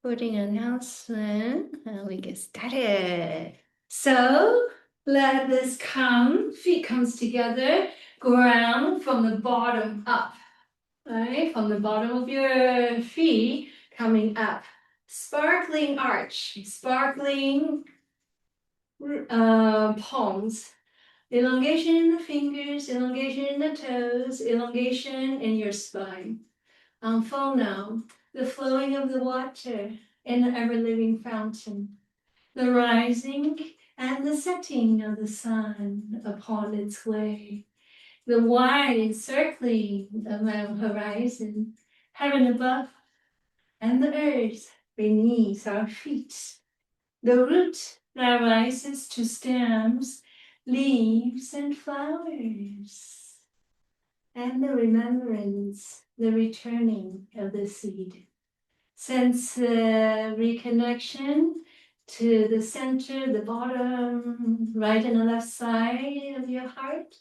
Recording announcement, and we get started. So let this come, feet comes together, ground from the bottom up, right? From the bottom of your feet coming up. Sparkling arch, sparkling palms. Elongation in the fingers, elongation in the toes, elongation in your spine. Unfold now the flowing of the water in the ever-living fountain, the rising and the setting of the sun upon its way, the wide circling of the horizon, heaven above, and the earth beneath our feet, the root that rises to stems, leaves, and flowers, and the remembrance, the returning of the seed. Sense reconnection to the center, the bottom, right and the left side of your heart.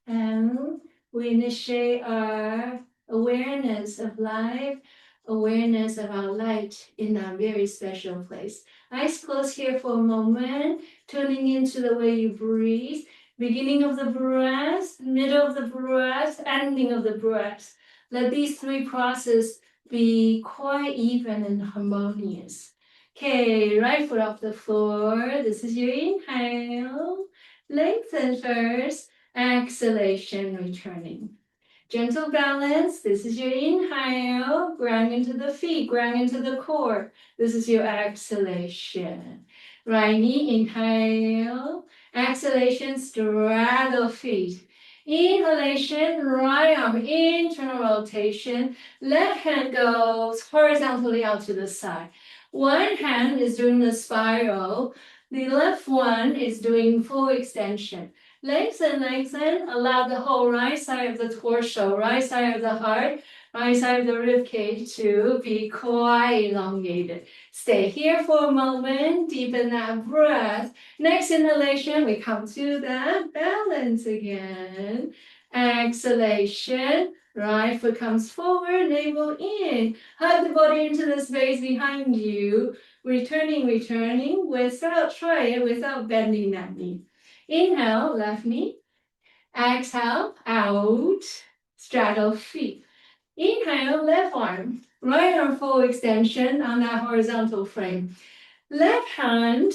And we initiate our awareness of life, awareness of our light in a very special place. Eyes closed here for a moment, tuning into the way you breathe. Beginning of the breath, middle of the breath, ending of the breath. Let these three processes be quite even and harmonious. Okay, right foot off the floor. This is your inhale. Lengthen first. Exhalation, returning. Gentle balance. This is your inhale. Ground into the feet, ground into the core. This is your exhalation. Right knee, inhale. Exhalation, straddle feet. Inhalation, right arm, internal rotation. Left hand goes horizontally out to the side. One hand is doing the spiral. The left one is doing full extension. Lengthen, lengthen. Allow the whole right side of the torso, right side of the heart, right side of the rib cage to be quite elongated. Stay here for a moment. Deepen that breath. Next inhalation, we come to that balance again. Exhalation. Right foot comes forward, navel in. Hug the body into the space behind you. Returning, returning without, try it without bending that knee. Inhale, left knee. Exhale, out. Straddle feet. Inhale, left arm. Right arm full extension on that horizontal frame. Left hand,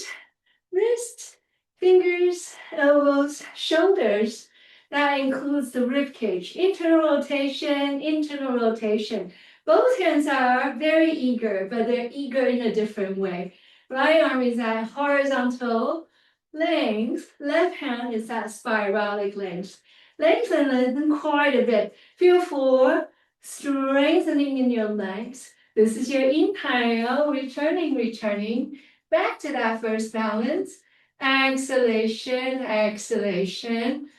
wrist, fingers, elbows, shoulders. That includes the rib cage. Internal rotation, internal rotation. Both hands are very eager, but they're eager in a different way. Right arm is at horizontal length. Left hand is at spiralic length. Lengthen quite a bit. Feel for strengthening in your legs. This is your inhale, returning, returning. Back to that first balance. Exhalation, exhalation.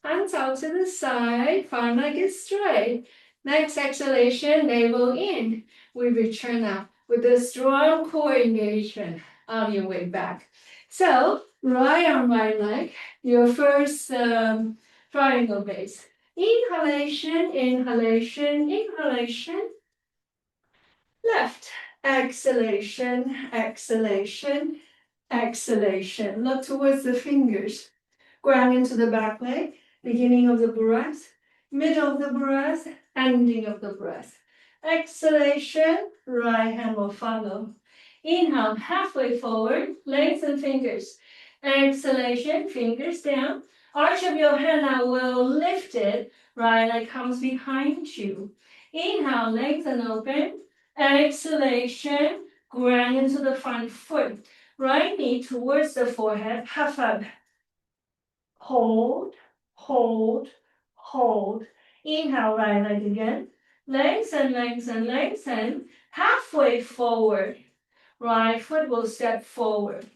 Hands out to the side, front leg is straight. Next exhalation, navel in. We return now with a strong core engagement on your way back. So, right arm, right leg, your first triangle base. Inhalation, inhalation, inhalation. Left, exhalation, exhalation, exhalation. Look towards the fingers. Ground into the back leg, beginning of the breath, middle of the breath, ending of the breath. Exhalation, right hand will follow. Inhale, halfway forward, lengthen fingers. Exhalation, fingers down. Arch of your hand now will lift it, right leg comes behind you. Inhale, lengthen open. Exhalation, ground into the front foot. Right knee towards the forehead, puff up. Hold, hold, hold. Inhale, right leg again. Lengthen, lengthen, lengthen. Halfway forward. Right foot will step forward.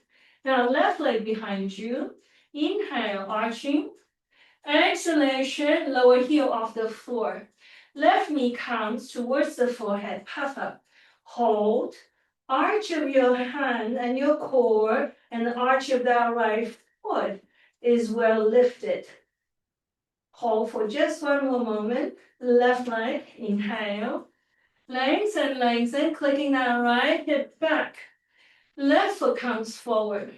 Now left leg behind you. Inhale, arching. Exhalation, lower heel off the floor. Left knee comes towards the forehead, puff up. Hold. Arch of your hand and your core and the arch of that right foot is well lifted. Hold for just one more moment. Left leg, inhale. Lengthen, lengthen, clicking that right hip back. Left foot comes forward.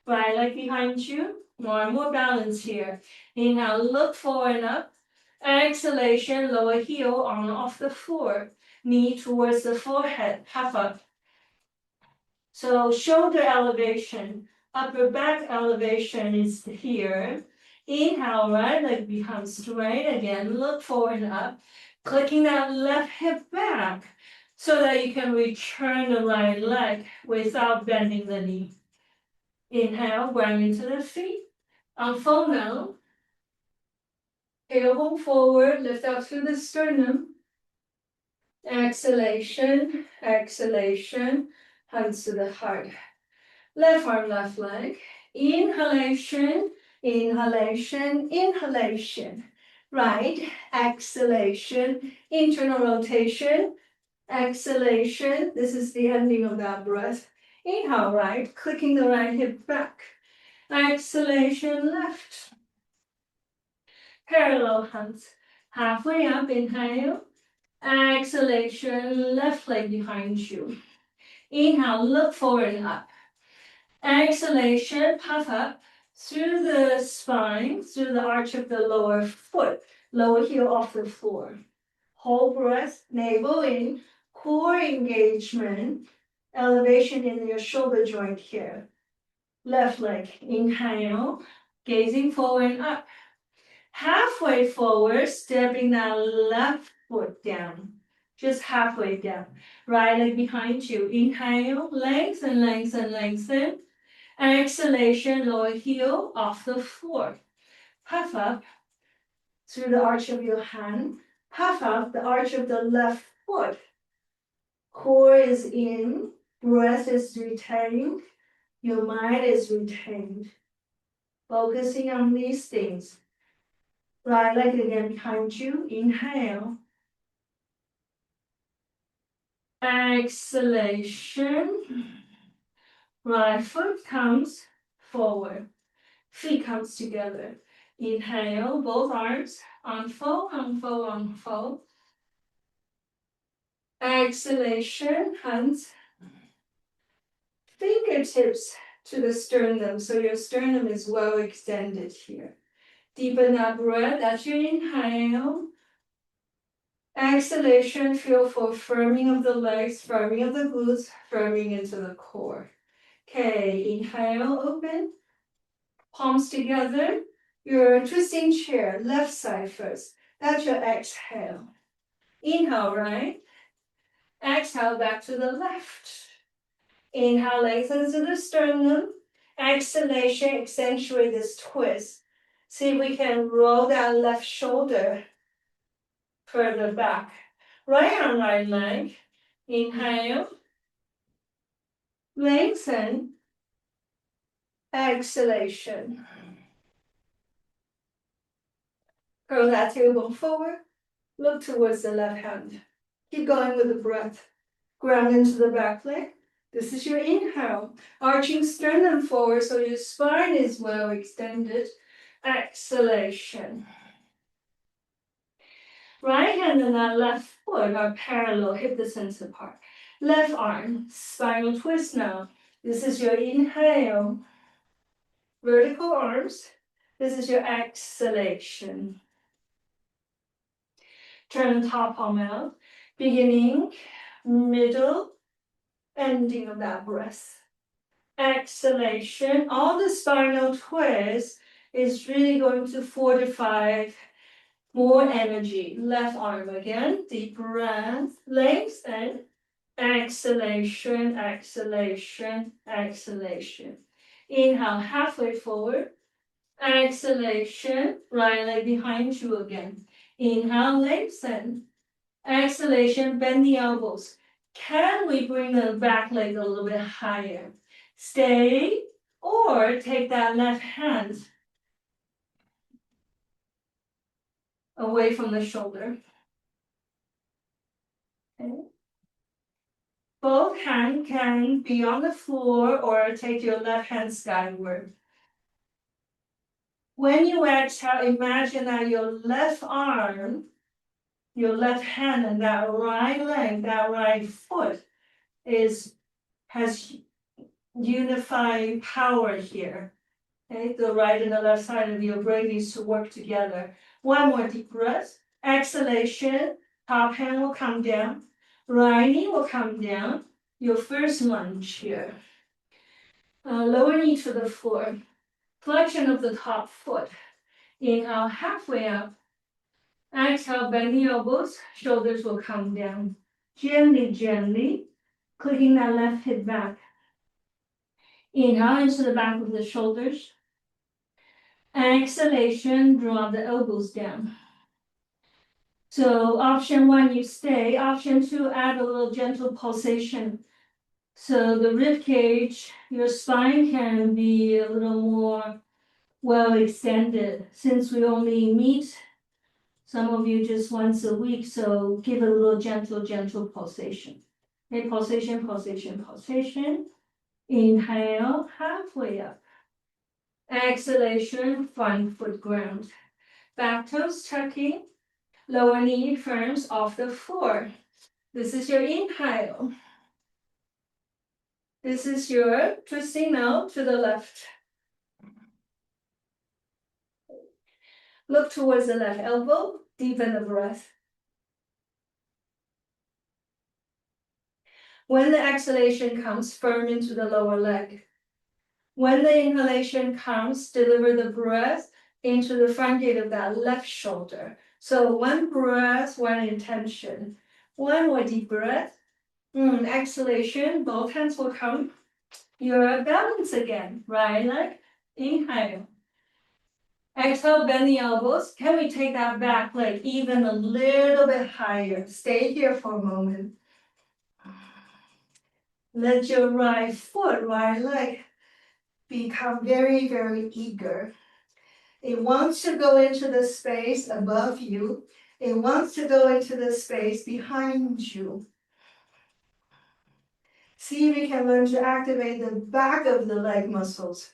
Right leg behind you. More balance here. Inhale, look forward up. Exhalation, lower heel on off the floor. Knee towards the forehead, half up. So shoulder elevation, upper back elevation is here. Inhale, right leg becomes straight again. Look forward up. Clicking that left hip back so that you can return the right leg without bending the knee. Inhale, ground into the feet. Unfold now. Tailbone forward, lift out through the sternum. Exhalation, exhalation, hands to the heart. Left arm, left leg. Inhalation, inhalation, inhalation. Right, exhalation, internal rotation, exhalation. This is the ending of that breath. Inhale, right, clicking the right hip back. Exhalation, left. Parallel hands. Halfway up, inhale. Exhalation, left leg behind you. Inhale, look forward and up. Exhalation, puff up through the spine, through the arch of the lower foot, lower heel off the floor. Hold breath, navel in, core engagement, elevation in your shoulder joint here. Left leg, inhale, gazing forward and up. Halfway forward, stepping that left foot down. Just halfway down. Right leg behind you. Inhale, lengthen, lengthen, lengthen. Exhalation, lower heel off the floor. Puff up through the arch of your hand. Puff up the arch of the left foot. Core is in, breath is retained, your mind is retained. Focusing on these things. Right leg again behind you. Inhale. Exhalation. Right foot comes forward. Feet comes together. Inhale, both arms. Unfold, unfold, unfold. Exhalation, hands. Fingertips to the sternum, so your sternum is well extended here. Deepen that breath as you inhale. Exhalation, feel for firming of the legs, firming of the glutes, firming into the core. Okay, inhale, open. Palms together. Your twisting chair, left side first. That's your exhale. Inhale, right? Exhale, back to the left. Inhale, lengthen to the sternum. Exhalation, accentuate this twist. See if we can roll that left shoulder further back. Right arm, right leg. Inhale. Lengthen. Exhalation. Curl that tailbone forward. Look towards the left hand. Keep going with the breath. Ground into the back leg. This is your inhale. Arching sternum forward so your spine is well extended. Exhalation. Right hand and that left foot are parallel, hip distance apart. Left arm, spinal twist now. This is your inhale. Vertical arms. This is your exhalation. Turn the top palm out. Beginning, middle, ending of that breath. Exhalation. All the spinal twist is really going to fortify more energy. Left arm again. Deep breath. Lengthen. Exhalation, exhalation, exhalation. Inhale, halfway forward. Exhalation, right leg behind you again. Inhale, lengthen. Exhalation, bend the elbows. Can we bring the back leg a little bit higher? Stay, or take that left hand away from the shoulder. Okay. Both hands can be on the floor or take your left hand skyward. When you exhale, imagine that your left arm your left hand and that right leg, that right foot has unified power here. Okay, the right and the left side of your brain needs to work together. One more deep breath. Exhalation, top hand will come down, right knee will come down. Your first lunge here. Lower knee to the floor. Flexion of the top foot. Inhale, halfway up. Exhale, bend the elbows, shoulders will come down. Gently, gently, clicking that left hip back. Inhale into the back of the shoulders. Exhalation, draw the elbows down. So option one, you stay. Option two, add a little gentle pulsation. So the rib cage, your spine can be a little more well extended. Since we only meet some of you just once a week, so give a little gentle pulsation. Okay, pulsation, pulsation, pulsation. Inhale, halfway up. Exhalation, front foot ground. Back toes tucking. Lower knee firms off the floor. This is your inhale. This is your twisting now to the left. Look towards the left elbow, deepen the breath. When the exhalation comes, firm into the lower leg. When the inhalation comes, deliver the breath into the front gate of that left shoulder. So one breath, one intention. One more deep breath. Exhalation, both hands will come. Your balance again, right leg, inhale. Exhale, bend the elbows. Can we take that back leg even a little bit higher? Stay here for a moment. Let your right foot, right leg become very, very eager. It wants to go into the space above you. It wants to go into the space behind you. See if you can learn to activate the back of the leg muscles,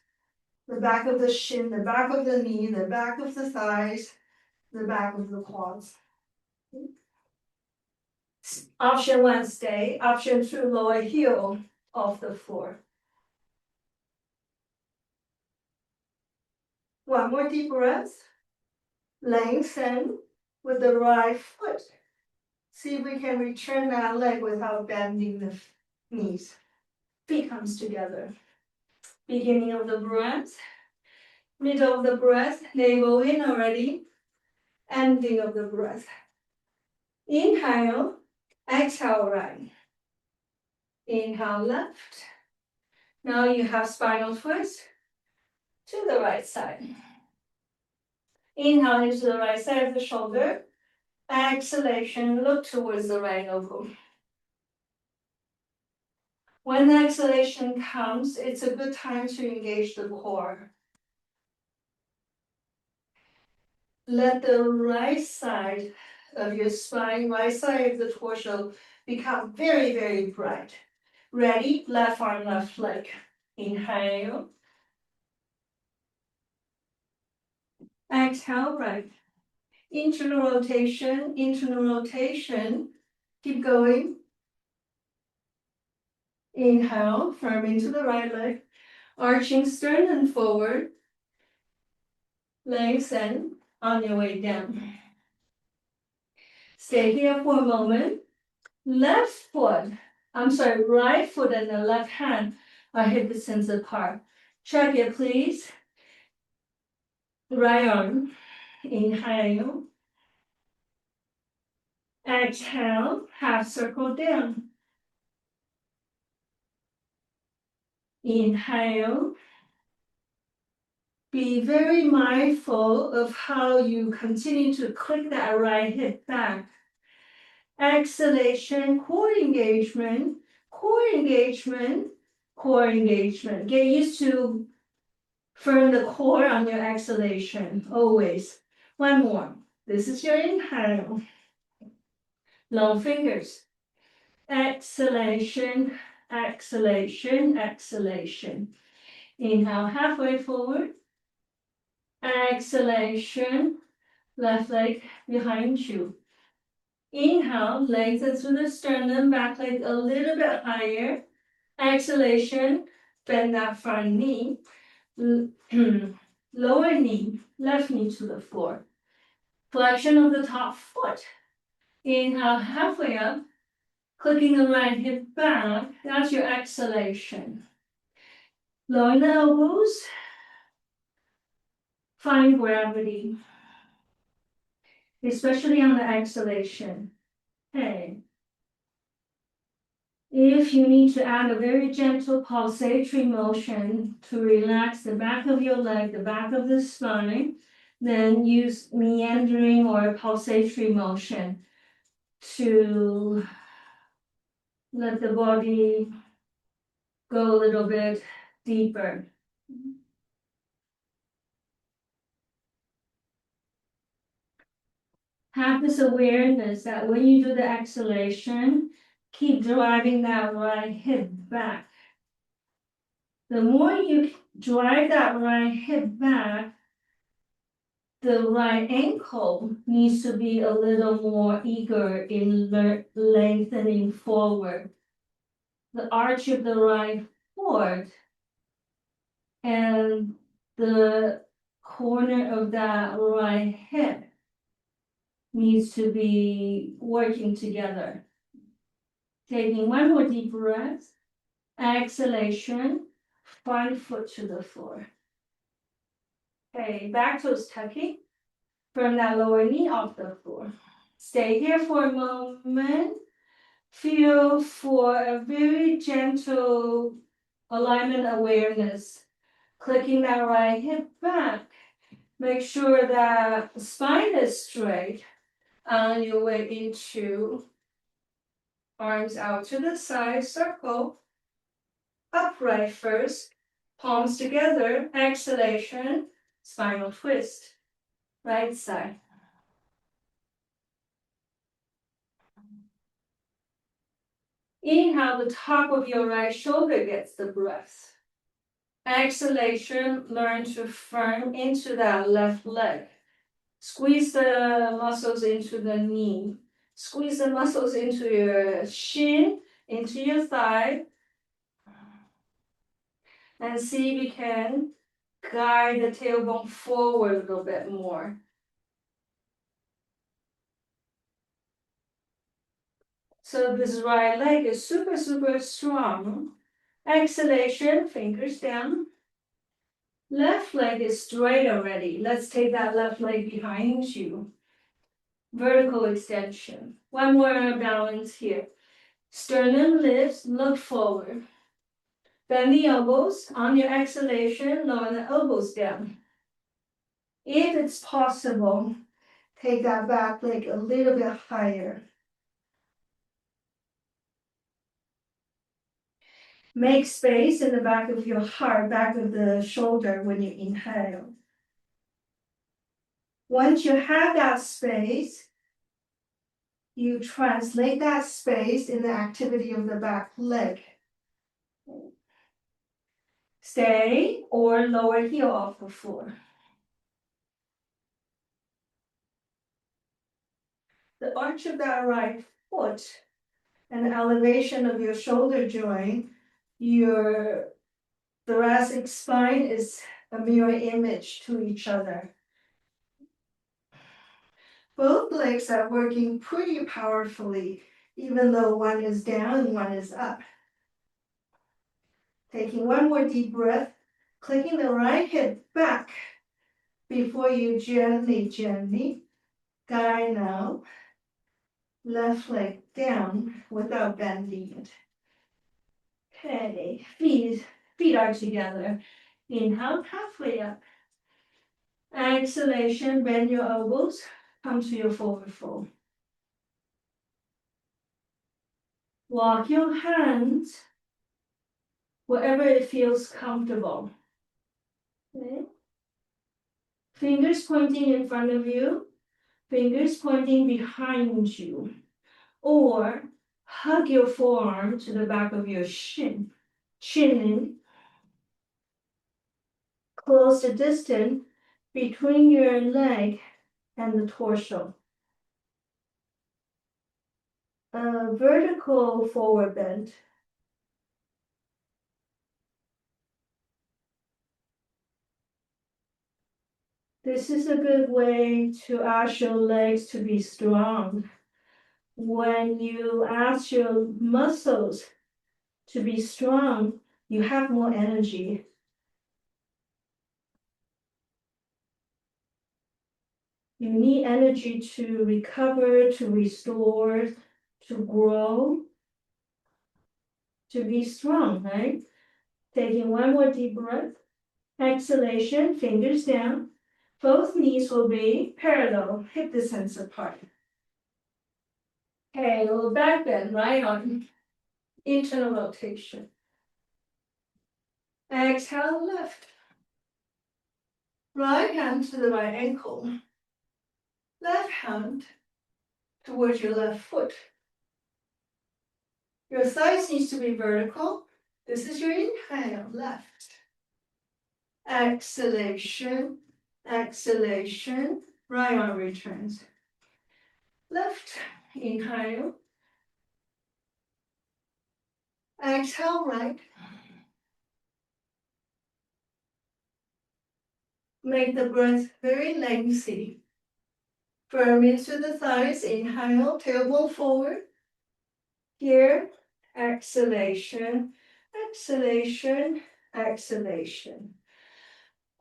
the back of the shin, the back of the knee, the back of the thighs, the back of the quads. Option one, stay. Option two, lower heel off the floor. One more deep breath. Lengthen with the right foot. See if we can return that leg without bending the knees. Feet comes together. Beginning of the breath. Middle of the breath. Navel in already. Ending of the breath. Inhale. Exhale right. Inhale left. Now you have spinal twist to the right side. Inhale into the right side of the shoulder. Exhalation, look towards the right elbow. When the exhalation comes, it's a good time to engage the core. Let the right side of your spine, right side of the torso become very, very bright. Ready? Left arm, left leg. Inhale. Exhale, right. Internal rotation, internal rotation. Keep going. Inhale, firm into the right leg. Arching sternum forward. Lengthen on your way down. Stay here for a moment. Right foot and the left hand are hip distance apart. Check it, please. Right arm. Inhale. Exhale, half circle down. Inhale. Be very mindful of how you continue to click that right hip back. Exhalation, core engagement, core engagement, core engagement. Get used to firm the core on your exhalation, always. One more. This is your inhale. Long fingers. Exhalation, exhalation, exhalation. Inhale, halfway forward. Exhalation, left leg behind you. Inhale, lengthen through the sternum, back leg a little bit higher. Exhalation, bend that front knee. Lower knee, left knee to the floor. Flexion of the top foot. Inhale, halfway up, clicking the right hip back. That's your exhalation. Lowering the elbows, find gravity, especially on the exhalation. Okay. If you need to add a very gentle pulsatory motion to relax the back of your leg, the back of the spine, then use meandering or pulsatory motion to let the body go a little bit deeper. Have this awareness that when you do the exhalation, keep driving that right hip back. The more you drive that right hip back, the right ankle needs to be a little more eager in lengthening forward. The arch of the right foot and the corner of that right hip needs to be working together. Taking one more deep breath. Exhalation, front foot to the floor. Okay, back toes tucking. From that lower knee off the floor. Stay here for a moment. Feel for a very gentle alignment awareness. Clicking that right hip back. Make sure that the spine is straight on your way into arms out to the side, circle. Upright first, palms together, exhalation, spinal twist. Right side. Inhale, the top of your right shoulder gets the breath. Exhalation, learn to firm into that left leg. Squeeze the muscles into the knee. Squeeze the muscles into your shin, into your thigh. And see if you can guide the tailbone forward a little bit more. So this right leg is super, super strong. Exhalation, fingers down. Left leg is straight already. Let's take that left leg behind you. Vertical extension. One more balance here. Sternum lifts, look forward. Bend the elbows. On your exhalation, lower the elbows down. If it's possible, take that back leg a little bit higher. Make space in the back of your heart, back of the shoulder when you inhale. Once you have that space, you translate that space in the activity of the back leg. Stay or lower heel off the floor. The arch of that right foot and the elevation of your shoulder joint, your thoracic spine is a mirror image to each other. Both legs are working pretty powerfully, even though one is down and one is up. Taking one more deep breath, clicking the right hip back before you gently guide now. Left leg down without bending it. Okay, feet are together. Inhale, halfway up. Exhalation, bend your elbows, come to your forward fold. Walk your hands wherever it feels comfortable. Okay. Fingers pointing in front of you, fingers pointing behind you, or hug your forearm to the back of your shin. Chin in. Close the distance between your leg and the torso. vertical forward bend. This is a good way to ask your legs to be strong. When you ask your muscles to be strong, you have more energy. You need energy to recover, to restore, to grow, to be strong, right? Taking one more deep breath. Exhalation, fingers down. Both knees will be parallel, hip distance apart. Okay, a little back bend, right arm. Internal rotation. Exhale, left. Right hand to the right ankle. Left hand towards your left foot. Your thighs needs to be vertical. This is your inhale, left. Exhalation, exhalation, right arm returns. Left, inhale. Exhale, right. Make the breath very lengthy. Firm into the thighs, inhale, tailbone forward. Here, exhalation, exhalation, exhalation.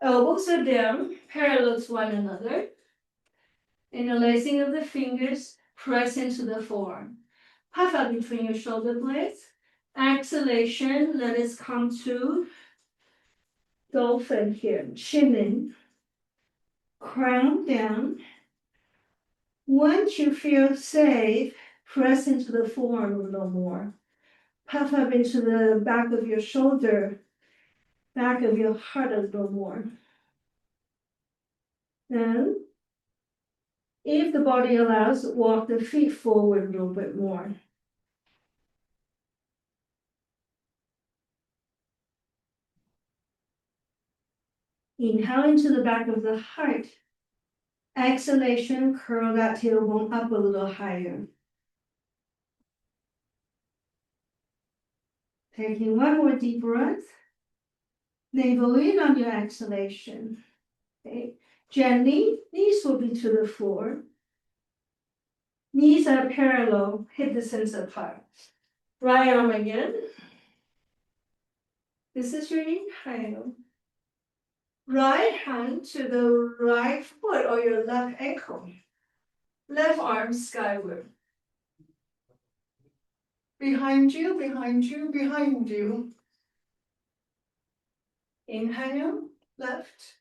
Elbows are down, parallel to one another. Interlacing of the fingers, press into the forearm. Puff out between your shoulder blades. Exhalation, let us come to dolphin here. Chin in, crown down. Once you feel safe, press into the forearm a little more. Puff up into the back of your shoulder, back of your heart a little more. And if the body allows, walk the feet forward a little bit more. Inhale into the back of the heart. Exhalation, curl that tailbone up a little higher. Taking one more deep breath. Navel in on your exhalation. Okay. Gently, knees will be to the floor. Knees are parallel, hip distance apart. Right arm again. This is your inhale. Right hand to the right foot or your left ankle. Left arm skyward. Behind you, behind you, behind you. Inhale, left.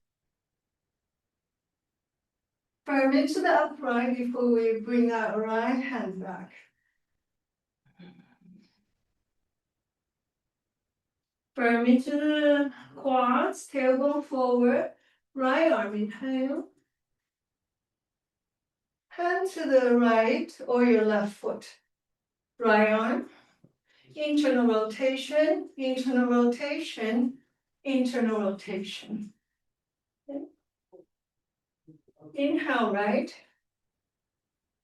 Firm into the upright before we bring that right hand back. Firm into the quads, tailbone forward. Right arm, inhale. Hand to the right or your left foot. Right arm. Internal rotation, internal rotation, internal rotation. Okay. Inhale, right.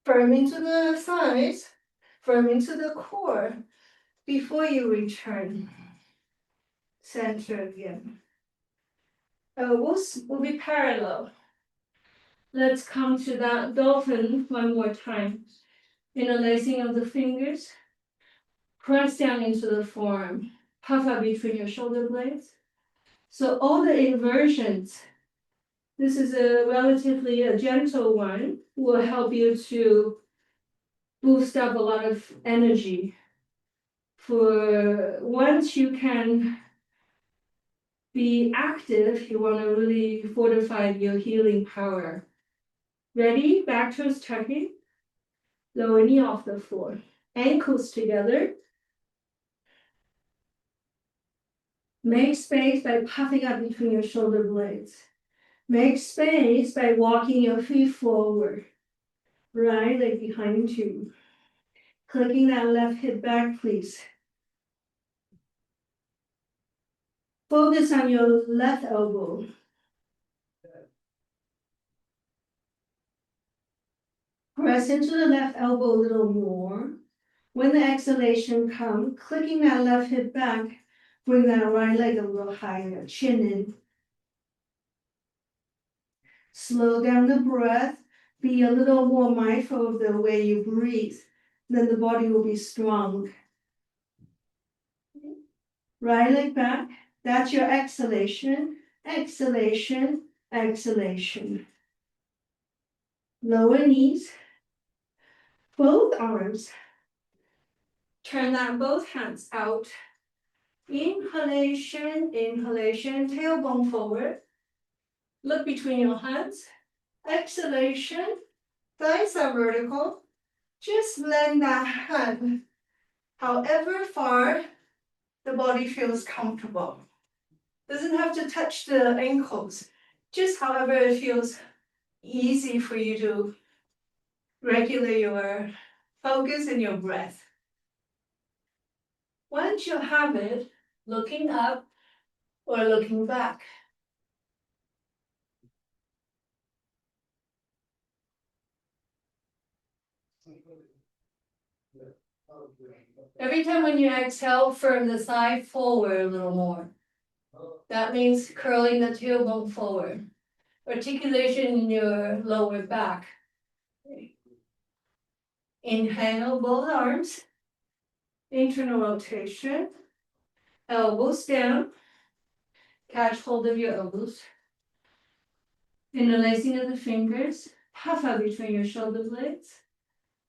Firm into the thighs, firm into the core before you return. Center again. Elbows will be parallel. Let's come to that dolphin one more time. Interlacing of the fingers. Press down into the forearm. Puff up between your shoulder blades. So all the inversions, this is a relatively gentle one, will help you to boost up a lot of energy. For once you can be active, you want to really fortify your healing power. Ready? Back toes tucking. Lower knee off the floor. Ankles together. Make space by puffing up between your shoulder blades. Make space by walking your feet forward. Right leg behind you. Clicking that left hip back, please. Focus on your left elbow. Press into the left elbow a little more. When the exhalation comes, clicking that left hip back, bring that right leg a little higher, chin in. Slow down the breath, be a little more mindful of the way you breathe, then the body will be strong. Right leg back, that's your exhalation, exhalation, exhalation. Lower knees, both arms. Turn that both hands out. Inhalation, inhalation, tailbone forward. Look between your hands. Exhalation, thighs are vertical. Just lend that hand however far the body feels comfortable. Doesn't have to touch the ankles, just however it feels easy for you to regulate your focus and your breath. Once you have it, looking up or looking back. Every time when you exhale, firm the thigh forward a little more. That means curling the tailbone forward. Articulation in your lower back. Inhale, both arms. Internal rotation. Elbows down. Catch hold of your elbows. Interlacing of the fingers. Puff out between your shoulder blades.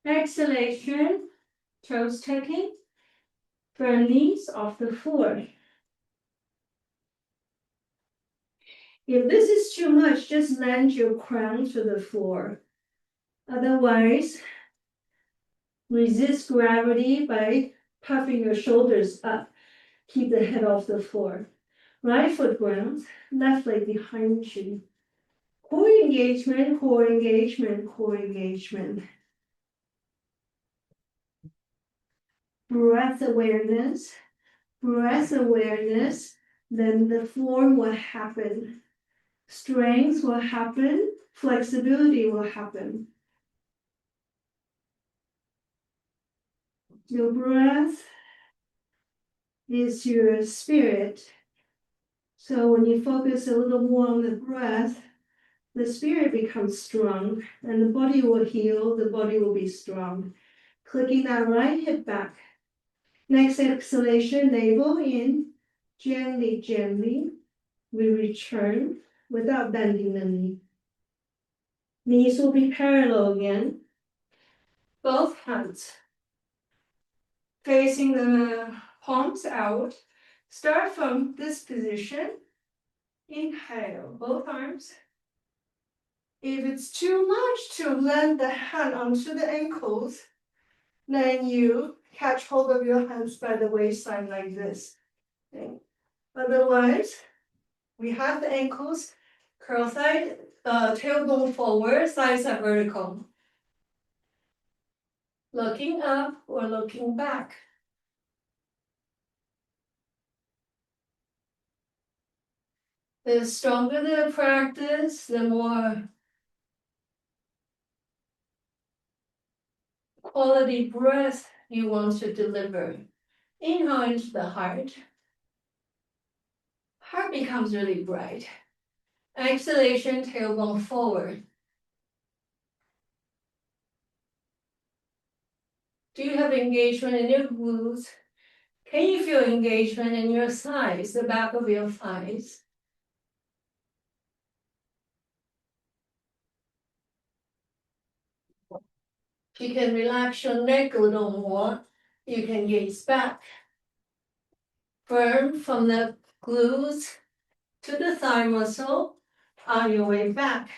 Exhalation. Toes tucking. Firm knees off the floor. If this is too much, just land your crown to the floor. Otherwise, resist gravity by puffing your shoulders up. Keep the head off the floor. Right foot ground, left leg behind you. Core engagement, core engagement, core engagement. Breath awareness, then the form will happen. Strength will happen, flexibility will happen. Your breath is your spirit. So when you focus a little more on the breath, the spirit becomes strong and the body will heal, the body will be strong. Clicking that right hip back. Next exhalation, navel in, gently, gently. We return without bending the knee. Knees will be parallel again. Both hands facing the palms out. Start from this position. Inhale, both arms. If it's too much to land the hand onto the ankles, then you catch hold of your hands by the waistline like this. Okay. Otherwise, we have the ankles, curl thigh, tailbone forward, thighs are vertical. Looking up or looking back. The stronger the practice, the more quality breath you want to deliver. Inhale into the heart. Heart becomes really bright. Exhalation, tailbone forward. Do you have engagement in your glutes? Can you feel engagement in your thighs, the back of your thighs? If you can relax your neck a little more, you can gaze back. Firm from the glutes to the thigh muscle on your way back.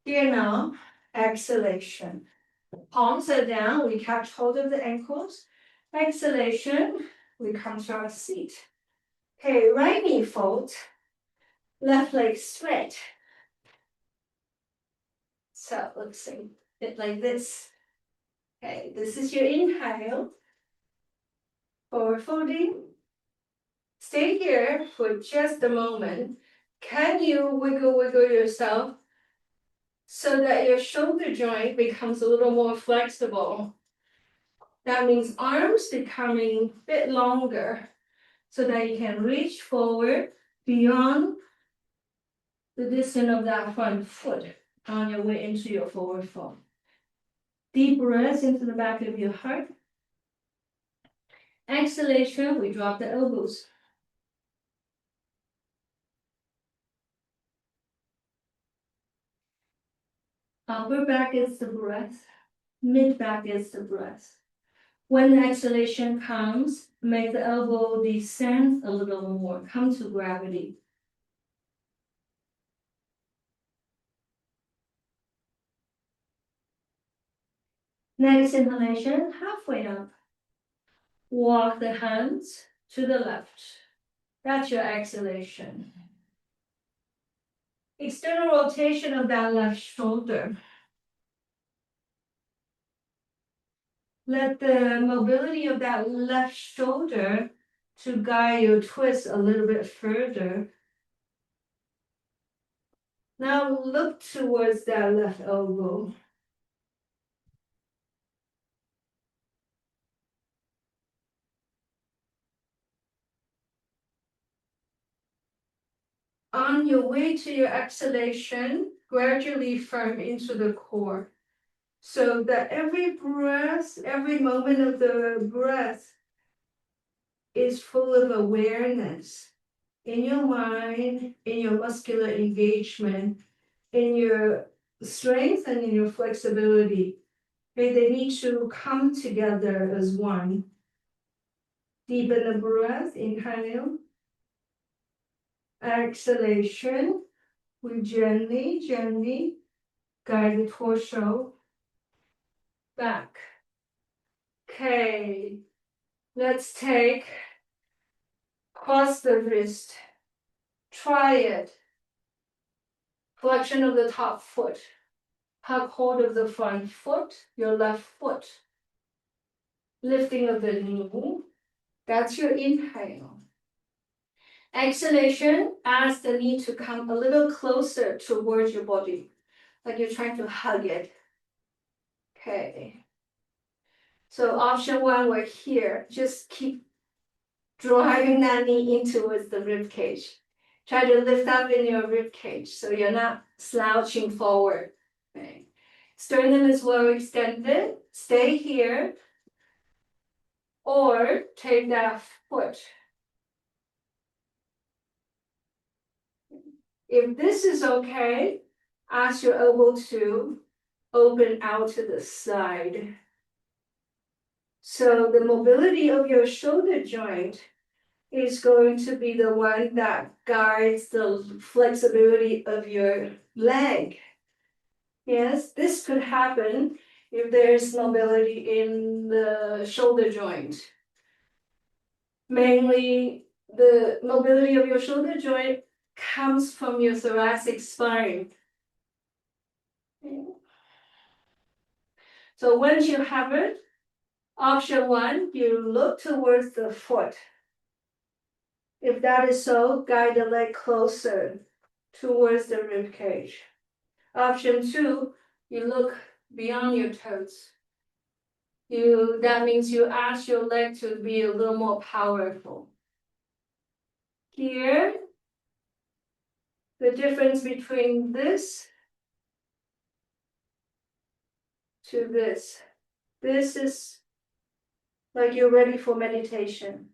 Here now, exhalation. Palms are down, we catch hold of the ankles. Exhalation, we come to our seat. Okay, right knee fold, left leg straight. So let's see, it like this. Okay, this is your inhale. Forward folding. Stay here for just a moment. Can you wiggle yourself so that your shoulder joint becomes a little more flexible? That means arms becoming a bit longer so that you can reach forward beyond the distance of that front foot on your way into your forward fold. Deep breath into the back of your heart. Exhalation, we drop the elbows. Upper back is the breath. Mid back is the breath. When the exhalation comes, make the elbow descend a little more. Come to gravity. Next inhalation, halfway up. Walk the hands to the left. That's your exhalation. External rotation of that left shoulder. Let the mobility of that left shoulder to guide your twist a little bit further. Now look towards that left elbow. On your way to your exhalation, gradually firm into the core. So that every breath, every moment of the breath is full of awareness in your mind, in your muscular engagement, in your strength and in your flexibility. Okay, they need to come together as one. Deepen the breath, inhale. Exhalation, we gently guide the torso back. Okay, let's take cross the wrist. Try it. Flexion of the top foot. Hug hold of the front foot, your left foot. Lifting of the knee. That's your inhale. Exhalation, ask the knee to come a little closer towards your body, like you're trying to hug it. Okay. So option one, we're here. Just keep driving that knee in towards the rib cage. Try to lift up in your rib cage so you're not slouching forward. Okay. Sternum is well extended. Stay here. Or take that foot. If this is okay, ask your elbow to open out to the side. So the mobility of your shoulder joint is going to be the one that guides the flexibility of your leg. Yes, this could happen if there's mobility in the shoulder joint. Mainly, the mobility of your shoulder joint comes from your thoracic spine. So once you have it, option one, you look towards the foot. If that is so, guide the leg closer towards the rib cage. Option two, you look beyond your toes. That means you ask your leg to be a little more powerful. Here, the difference between this to this. This is like you're ready for meditation.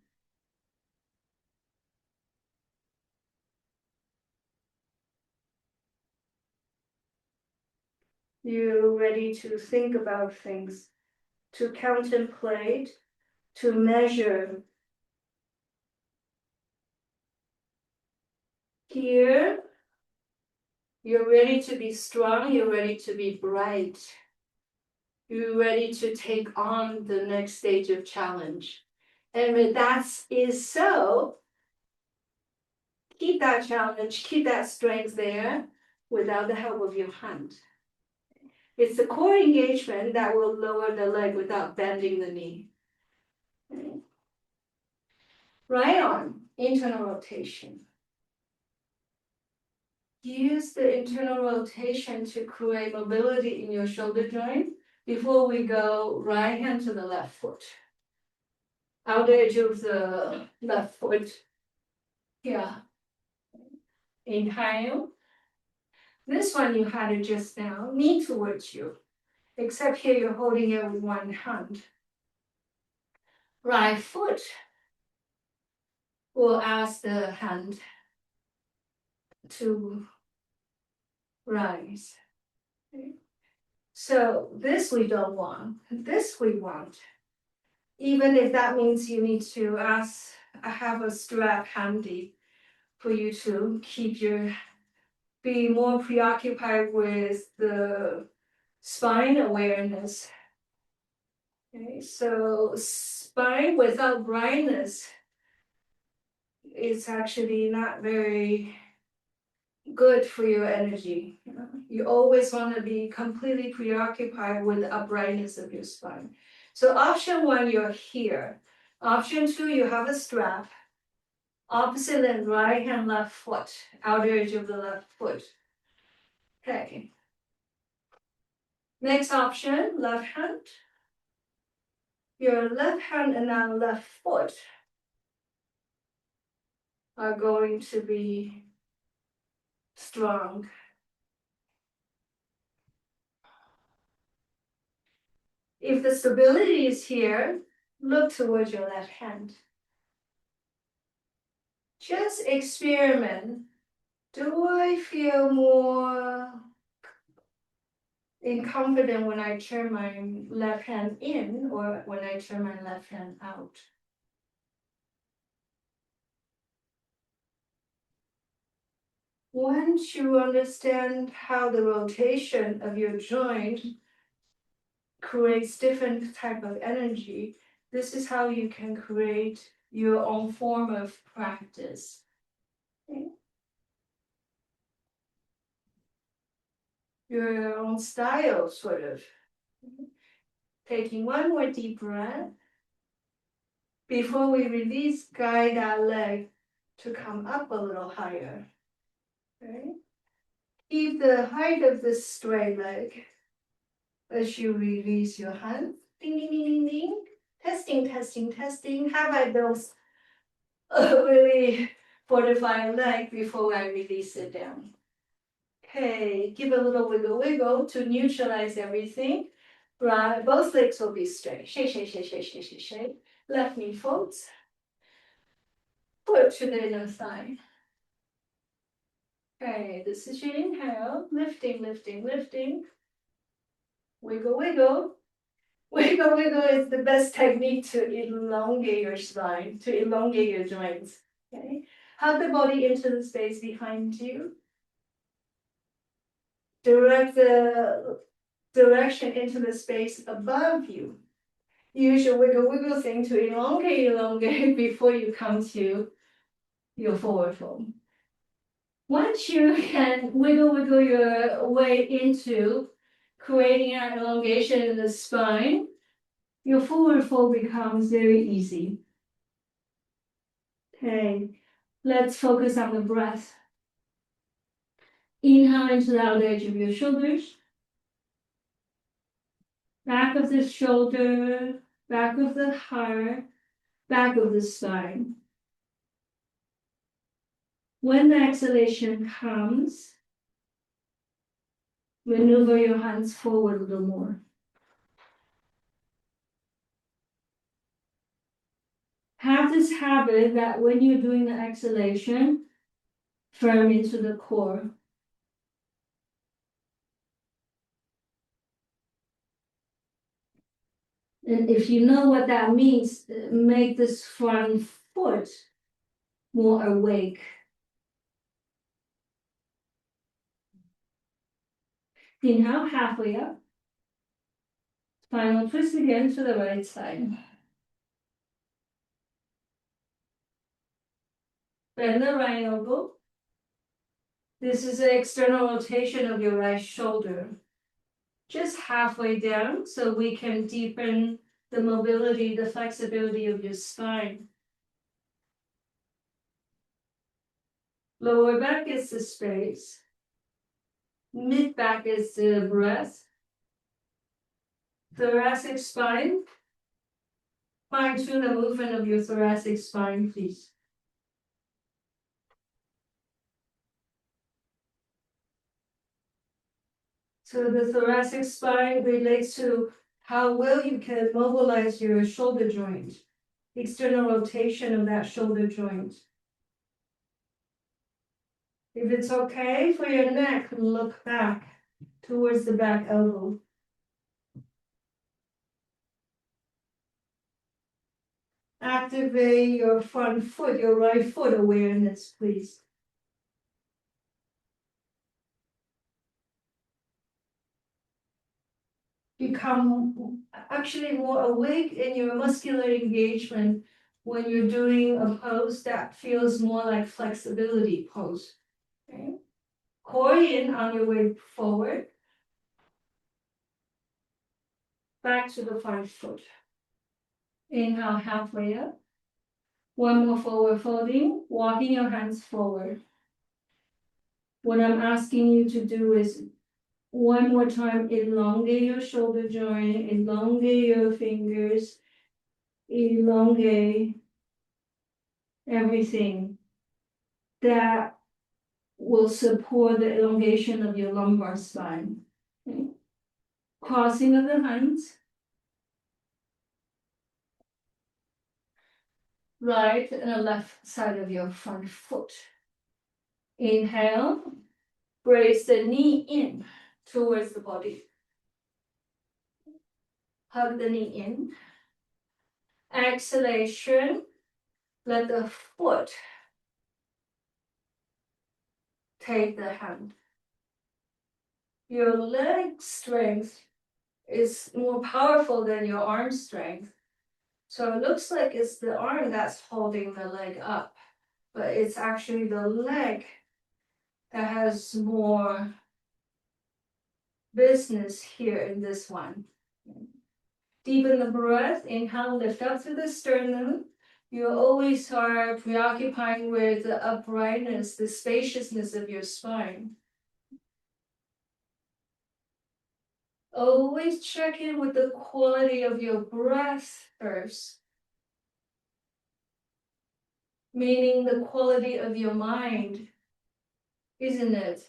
You're ready to think about things, to contemplate, to measure. Here, you're ready to be strong, you're ready to be bright. You're ready to take on the next stage of challenge. And when that is so, keep that challenge, keep that strength there without the help of your hand. It's the core engagement that will lower the leg without bending the knee. Okay. Right arm, internal rotation. Use the internal rotation to create mobility in your shoulder joint Before we go, right hand to the left foot. Outer edge of the left foot. Yeah. Inhale. This one you had it just now, knee towards you. Except here you're holding it with one hand. Right foot. We'll ask the hand to rise. Okay. So this we don't want. This we want. Even if that means you need to have a strap handy for you to be more preoccupied with the spine awareness. Okay, so spine without brightness is actually not very good for your energy. You always want to be completely preoccupied with the uprightness of your spine. So option one, you're here. Option two, you have a strap. Opposite and right hand, left foot, outer edge of the left foot. Okay. Next option, left hand. Your left hand and now left foot are going to be strong. If the stability is here, look towards your left hand. Just experiment. Do I feel more confident when I turn my left hand in or when I turn my left hand out? Once you understand how the rotation of your joint creates different type of energy, this is how you can create your own form of practice. Okay. Your own style, sort of. Taking one more deep breath. Before we release, guide that leg to come up a little higher. Okay. Keep the height of this straight leg as you release your hand. Ding, ding, ding, ding, ding. Testing, testing, testing. Have I built a really fortified leg before I release it down? Okay, give a little wiggle, wiggle to neutralize everything. Right, both legs will be straight. Shake, shake, shake, shake, shake, shake, shake. Left knee folds. Foot to the inner thigh. Okay, this is your inhale. Lifting, lifting, lifting. Wiggle, wiggle. Wiggle, wiggle is the best technique to elongate your spine, to elongate your joints. Okay, hug the body into the space behind you. Direct the direction into the space above you. Use your wiggle, wiggle thing to elongate before you come to your forward fold. Once you can wiggle your way into creating an elongation in the spine, your forward fold becomes very easy. Okay, let's focus on the breath. Inhale into the outer edge of your shoulders. Back of the shoulder, back of the heart, back of the spine. When the exhalation comes, maneuver your hands forward a little more. Have this habit that when you're doing the exhalation, firm into the core. And if you know what that means, make this front foot more awake. Inhale, halfway up. Final twist again to the right side. Bend the right elbow. This is the external rotation of your right shoulder. Just halfway down so we can deepen the mobility, the flexibility of your spine. Lower back is the space. Mid back is the breath. thoracic spine. Fine tune the movement of your thoracic spine, please. So the thoracic spine relates to how well you can mobilize your shoulder joint, external rotation of that shoulder joint. If it's okay for your neck, look back towards the back elbow. Activate your front foot, your right foot awareness, please. Become actually more awake in your muscular engagement when you're doing a pose that feels more like flexibility pose. Okay? Core in on your way forward. Back to the front foot. Inhale halfway up. One more forward folding, walking your hands forward. What I'm asking you to do is one more time, elongate your shoulder joint, elongate your fingers, elongate everything that will support the elongation of your lumbar spine. Okay. Crossing of the hands. Right and the left side of your front foot. Inhale, brace the knee in towards the body. Hug the knee in. Exhalation, let the foot take the hand. Your leg strength is more powerful than your arm strength. So it looks like it's the arm that's holding the leg up, but it's actually the leg that has more business here in this one. Deepen the breath, inhale, lift up through the sternum. You always are preoccupying with the uprightness, the spaciousness of your spine. Always check in with the quality of your breath first, meaning the quality of your mind, isn't it?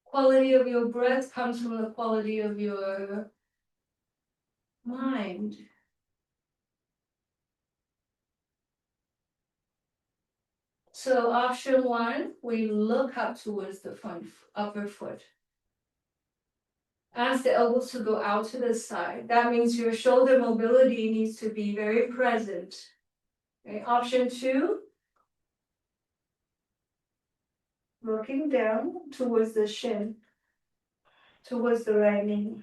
Quality of your breath comes from the quality of your mind. So option one, we look up towards the front upper foot. Ask the elbows to go out to the side. That means your shoulder mobility needs to be very present. Okay. Option two, looking down towards the shin, towards the right knee.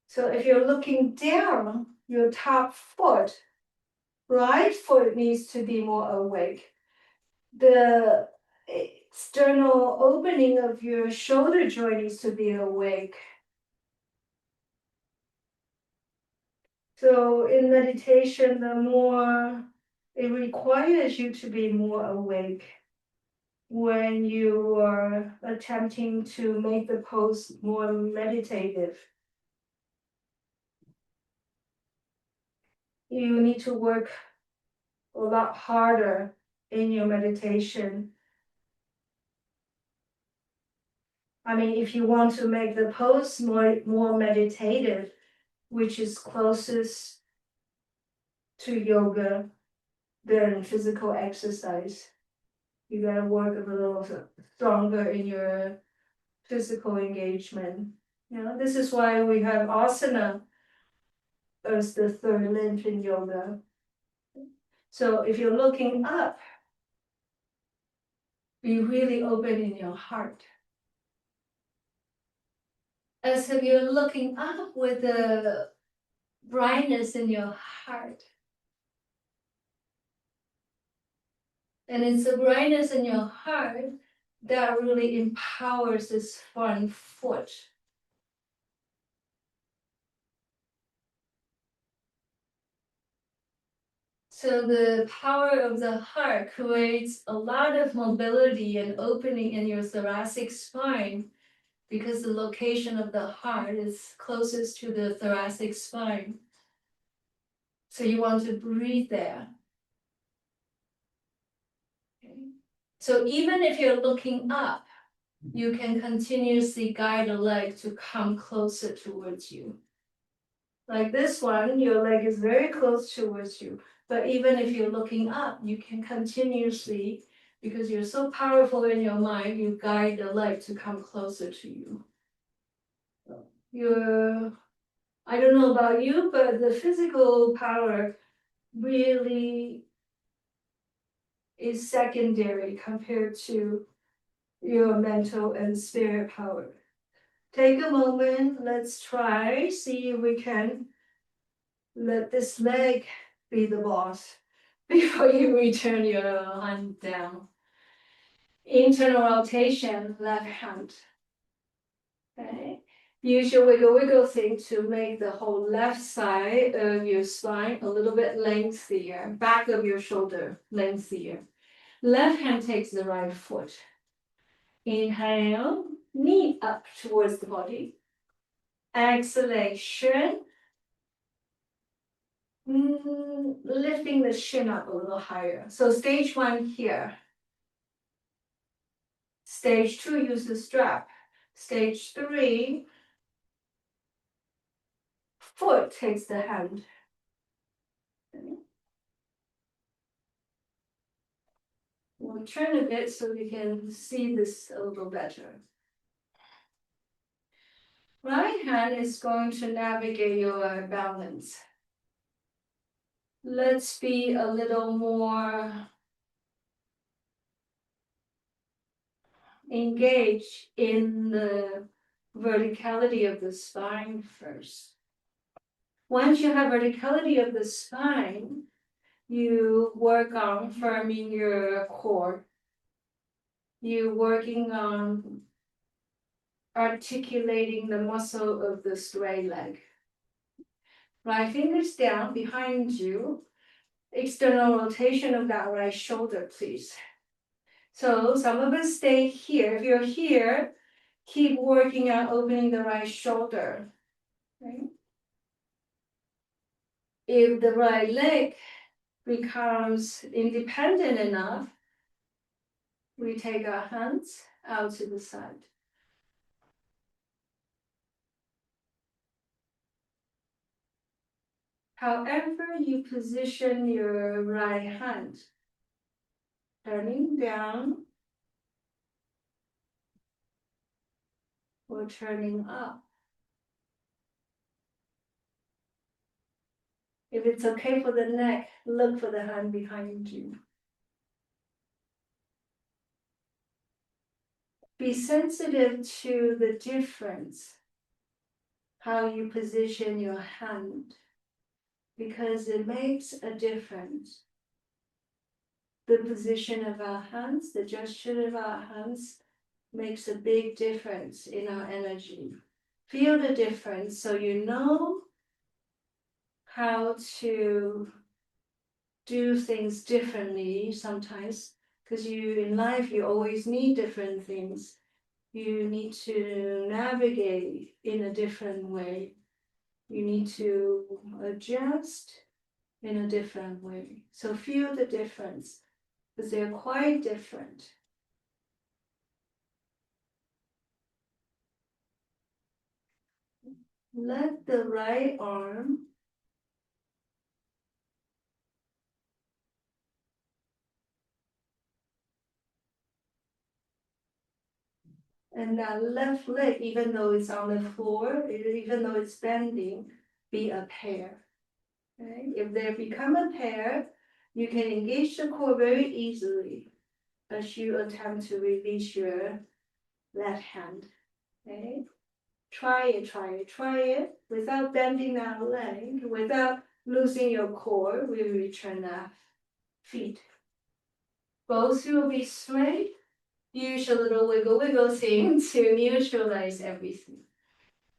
So if you're looking down, your top foot, right foot needs to be more awake. The external opening of your shoulder joint needs to be awake. So in meditation, the more it requires you to be more awake when you are attempting to make the pose more meditative. You need to work a lot harder in your meditation. I mean, if you want to make the pose more meditative, which is closest to yoga than physical exercise, you gotta work a little stronger in your physical engagement. You know, this is why we have asana as the third limb in yoga. So if you're looking up, be really open in your heart. As if you're looking up with the brightness in your heart. And it's the brightness in your heart that really empowers this front foot. So the power of the heart creates a lot of mobility and opening in your thoracic spine because the location of the heart is closest to the thoracic spine. So you want to breathe there. Okay. So even if you're looking up, you can continuously guide the leg to come closer towards you. Like this one, your leg is very close towards you. But even if you're looking up, you can continuously, because you're so powerful in your mind, you guide the leg to come closer to you. I don't know about you, but the physical power really is secondary compared to your mental and spirit power. Take a moment, let's try, see if we can let this leg be the boss before you return your hand down. Internal rotation, left hand. Okay. Use your wiggle thing to make the whole left side of your spine a little bit lengthier, back of your shoulder lengthier. Left hand takes the right foot. Inhale, knee up towards the body. Exhalation. Lifting the shin up a little higher. So stage 1 here. Stage 2, use the strap. Stage 3, foot takes the hand. We'll turn a bit so we can see this a little better. Right hand is going to navigate your balance. Let's be a little more engaged in the verticality of the spine first. Once you have verticality of the spine, you work on firming your core. You're working on articulating the muscle of the straight leg. Right fingers down behind you. External rotation of that right shoulder, please. So some of us stay here. If you're here, keep working on opening the right shoulder. Okay? If the right leg becomes independent enough, we take our hands out to the side. However you position your right hand, turning down or turning up. If it's okay for the neck, look for the hand behind you. Be sensitive to the difference, how you position your hand, because it makes a difference. The position of our hands, the gesture of our hands makes a big difference in our energy. Feel the difference so you know how to do things differently sometimes, because in life you always need different things. You need to navigate in a different way. You need to adjust in a different way. So feel the difference, because they're quite different. Let the right arm and that left leg, even though it's on the floor, even though it's bending, be a pair. Okay? If they become a pair, you can engage the core very easily as you attempt to release your left hand. Okay? Try it without bending that leg, without losing your core. We return that feet. Both will be straight. Use a little wiggle thing to neutralize everything.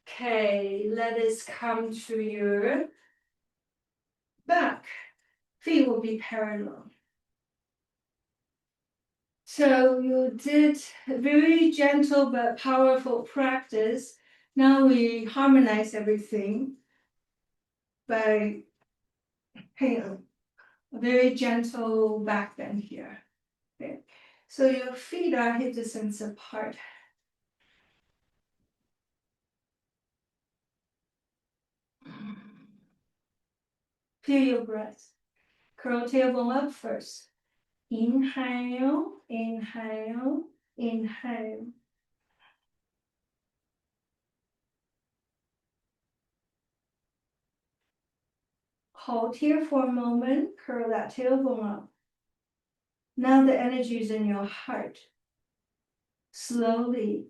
Okay, let us come to your back. Feet will be parallel. So you did a very gentle but powerful practice. Now we harmonize everything by a very gentle back bend here. Okay. So your feet are hip distance apart. Feel your breath. Curl tailbone up first. Inhale, inhale, inhale. Hold here for a moment, curl that tailbone up. Now the energy is in your heart. Slowly,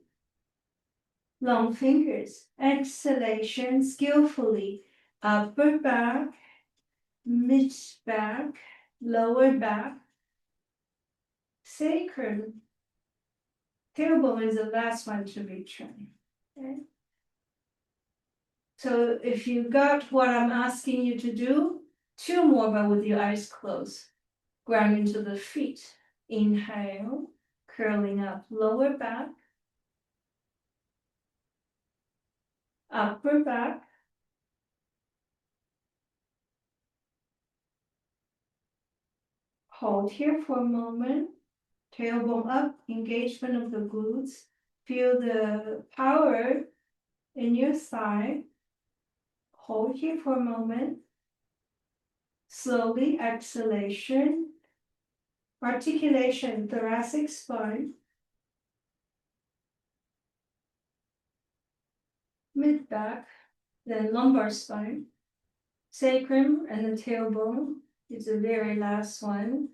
long fingers, exhalation skillfully. Upper back, mid back, lower back, sacrum. Tailbone is the last one to return. Okay? So if you got what I'm asking you to do, 2 more, but with your eyes closed. Ground into the feet. Inhale, curling up lower back, upper back, hold here for a moment, tailbone up, engagement of the glutes, feel the power in your thigh, hold here for a moment, slowly exhalation, articulation, thoracic spine, mid back, then lumbar spine, sacrum and the tailbone is the very last one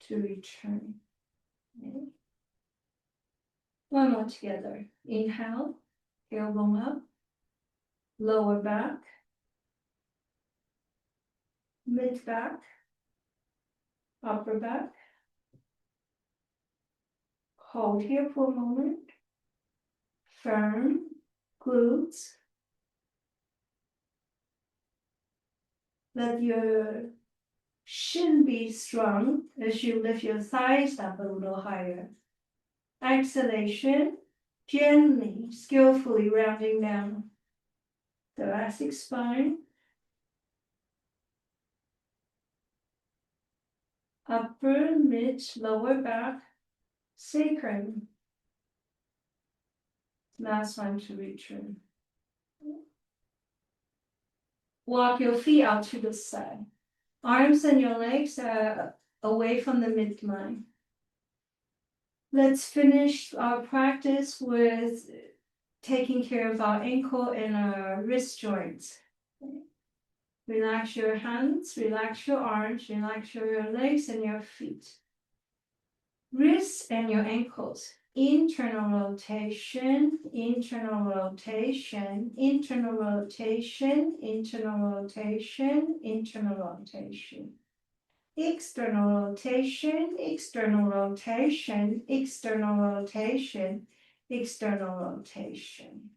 to return. Okay. One more together. Inhale, tailbone up, lower back, mid back, upper back. Hold here for a moment. Firm glutes. Let your shin be strong as you lift your thighs up a little higher. Exhalation, gently, skillfully rounding down. Thoracic spine, upper, mid, lower back, sacrum. Last one to return. Walk your feet out to the side. Arms and your legs are away from the midline. Let's finish our practice with taking care of our ankle and our wrist joints. Relax your hands, relax your arms, relax your legs and your feet. Wrists and your ankles. Internal rotation, internal rotation, internal rotation, internal rotation, internal rotation. External rotation, external rotation, external rotation, external rotation.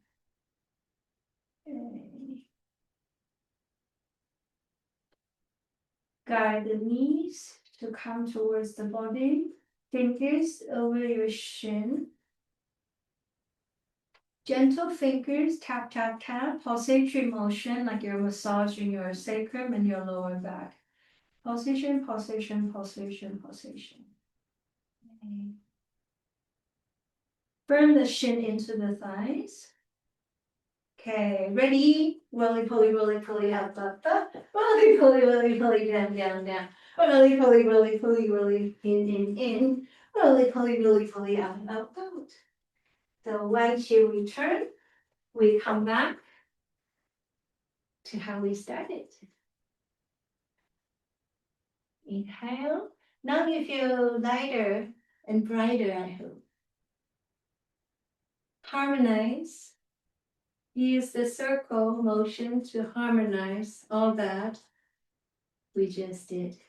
Okay. Guide the knees to come towards the body. Fingers over your shin. Gentle fingers, tap, tap, tap. Pulsatory motion like you're massaging your sacrum and your lower back. Pulsation, pulsation, pulsation, pulsation. Okay. Firm the shin into the thighs. Okay, ready? Roly poly, up, up, up. Roly poly, down, down, down. Roly poly, in. Roly poly, out, out, out. So once you return, we come back to how we started. Inhale. Now you feel lighter and brighter, I hope. Harmonize. Use the circle motion to harmonize all that we just did.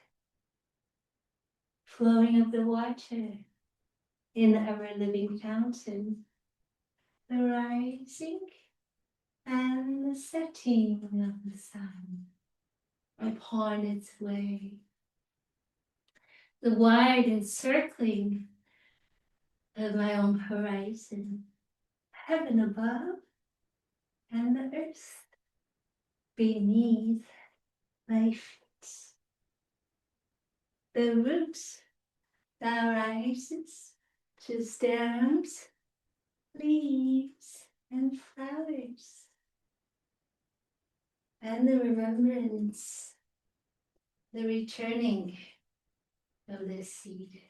Flowing of the water in the ever-living fountain. The rising and the setting of the sun upon its way. The wide encircling of my own horizon, heaven above and the earth beneath my feet. The roots that rises to stems, leaves, and flowers, and the remembrance, the returning of this seed.